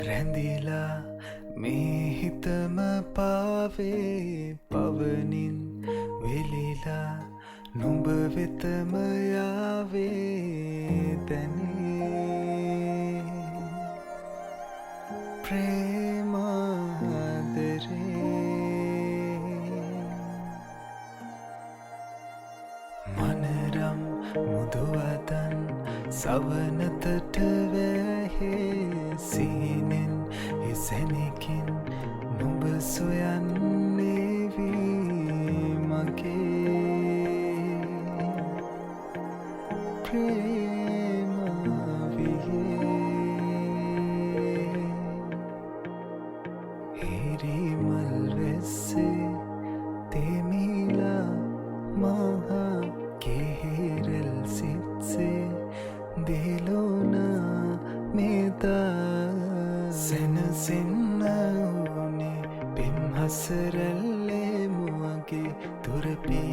රැඳිලා මේ හිතම පාවේ පවනින් වෙලිලා නුඹ වෙතම යාවේ තැනේ ප්‍රේමාදරේ මනරම් මුදුවදන් සවනතට වැහේ සීනෙන් හිසැනකින් නුඹ සොයන්නේ වී මගේ ප්‍රේමවියේ හිරිමල් වෙස්සේ තෙමිලා මහා කෙහෙරල් සිත්සේ දෙලෝනා මෙදා සැනසෙන්න ඕනේ පෙම්හසරැල්ලේ මුවගේ තුරපී